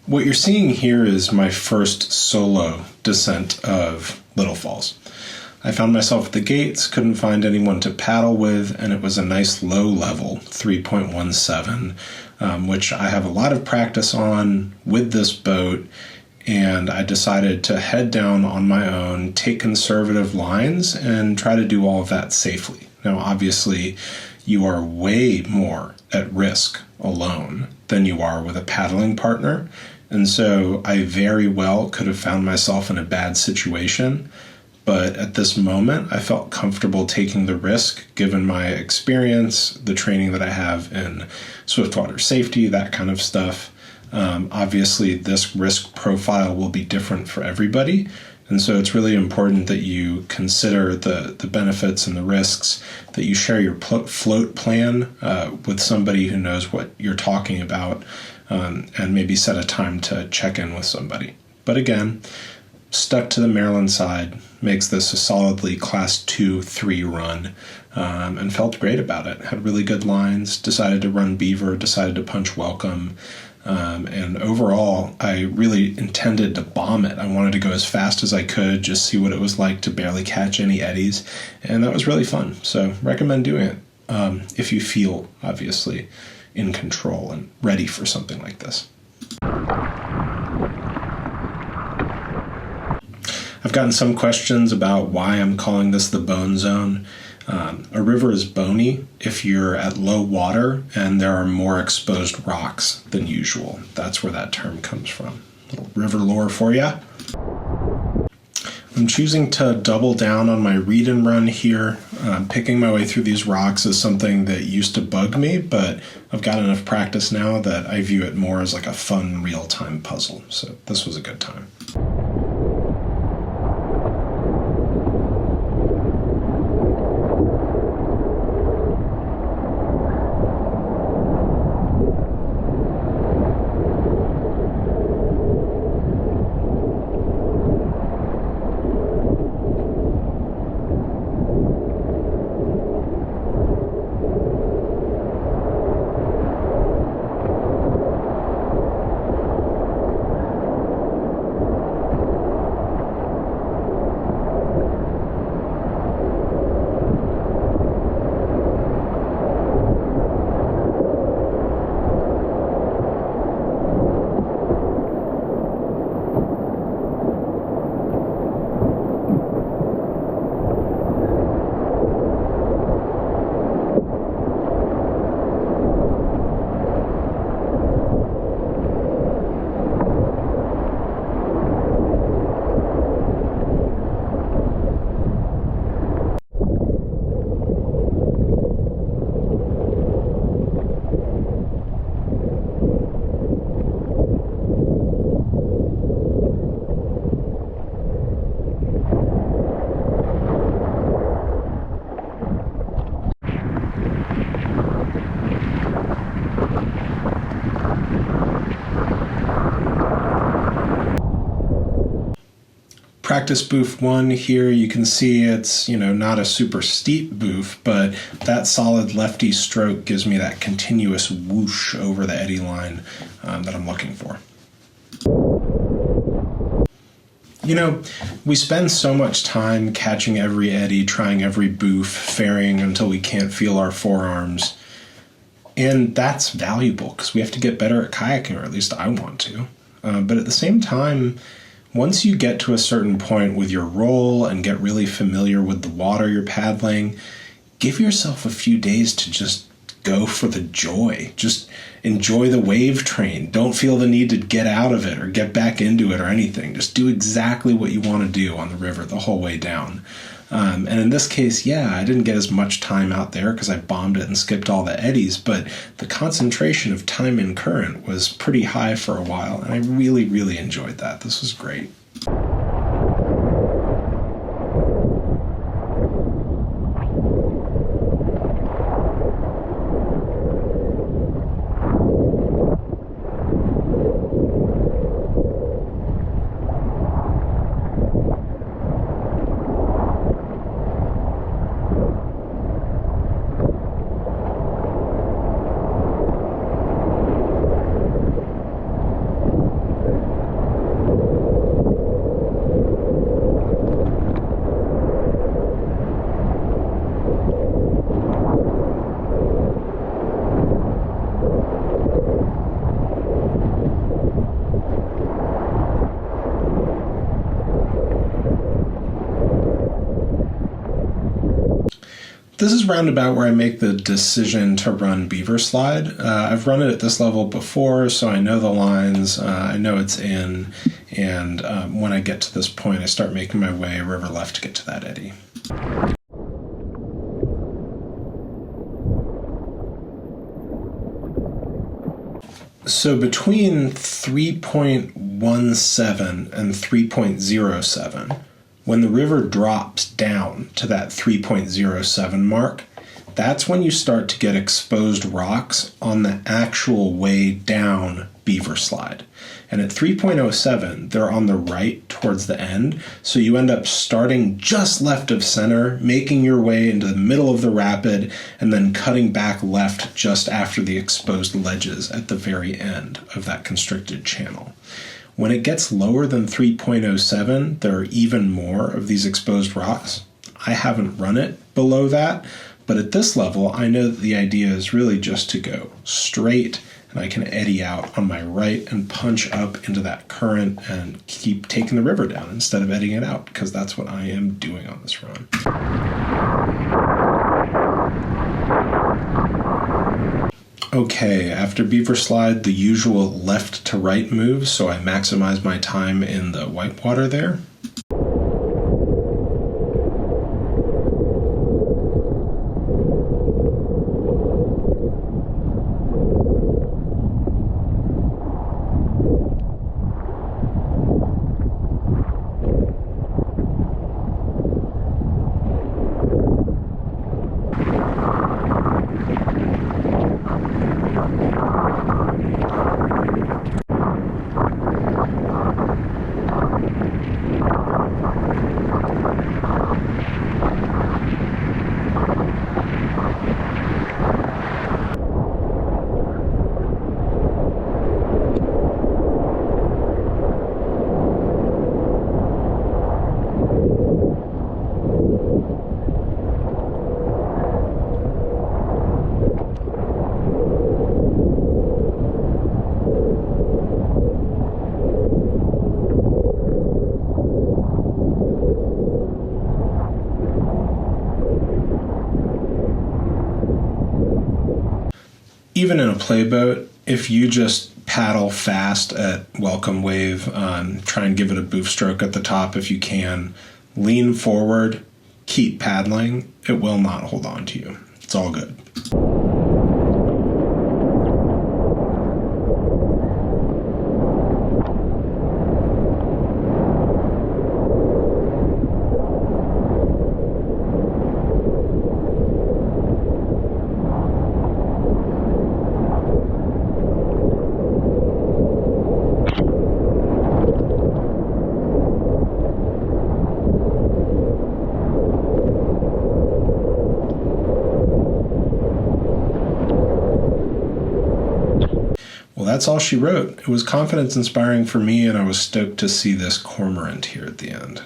What you're seeing here is my first solo descent of Little Falls. I found myself at the gates, couldn't find anyone to paddle with, and it was a nice low level, 3.17, which I have a lot of practice on with this boat, and I decided to head down on my own, take conservative lines, and try to do all of that safely. Now, obviously, you are way more at risk alone than you are with a paddling partner, and so I very well could have found myself in a bad situation. But at this moment, I felt comfortable taking the risk given my experience, the training that I have in swiftwater safety, that kind of stuff. Obviously, this risk profile will be different for everybody. And so it's really important that you consider the benefits and the risks, that you share your float plan with somebody who knows what you're talking about, and maybe set a time to check in with somebody. But again, stuck to the Maryland side, makes this a solidly class 2-3 run, and felt great about it. Had really good lines, decided to run Beaver, decided to punch welcome, and overall, I really intended to bomb it. I wanted to go as fast as I could, just see what it was like to barely catch any eddies, and that was really fun. So recommend doing it if you feel, obviously, in control and ready for something like this. I've gotten some questions about why I'm calling this the bone zone. A river is bony if you're at low water and there are more exposed rocks than usual. That's where that term comes from. Little river lore for you. I'm choosing to double down on my read and run here. Picking my way through these rocks is something that used to bug me, but I've got enough practice now that I view it more as like a fun real-time puzzle. So this was a good time. Practice boof 1 here, you can see it's, not a super steep boof, but that solid lefty stroke gives me that continuous whoosh over the eddy line that I'm looking for. We spend so much time catching every eddy, trying every boof, ferrying until we can't feel our forearms. And that's valuable because we have to get better at kayaking, or at least I want to. But at the same time, once you get to a certain point with your roll and get really familiar with the water you're paddling, give yourself a few days to just go for the joy. Just enjoy the wave train. Don't feel the need to get out of it or get back into it or anything. Just do exactly what you want to do on the river the whole way down. And in this case, I didn't get as much time out there because I bombed it and skipped all the eddies, but the concentration of time in current was pretty high for a while, and I really, really enjoyed that. This was great. this is roundabout where I make the decision to run Beaver Slide. I've run it at this level before, so I know the lines, I know it's in, and when I get to this point, I start making my way river left to get to that eddy. So between 3.17 and 3.07, when the river drops down to that 3.07 mark, that's when you start to get exposed rocks on the actual way down Beaver Slide. And at 3.07, they're on the right towards the end, so you end up starting just left of center, making your way into the middle of the rapid, and then cutting back left just after the exposed ledges at the very end of that constricted channel. When it gets lower than 3.07, there are even more of these exposed rocks. I haven't run it below that, but at this level, I know that the idea is really just to go straight, and I can eddy out on my right and punch up into that current and keep taking the river down instead of eddying it out, because that's what I am doing on this run. Okay, after Beaver Slide, the usual left to right move, so I maximize my time in the whitewater there. Even in a playboat, if you just paddle fast at welcome wave, try and give it a boof stroke at the top if you can, lean forward, keep paddling, it will not hold on to you. It's all good. Well, that's all she wrote. It was confidence inspiring for me, and I was stoked to see this cormorant here at the end.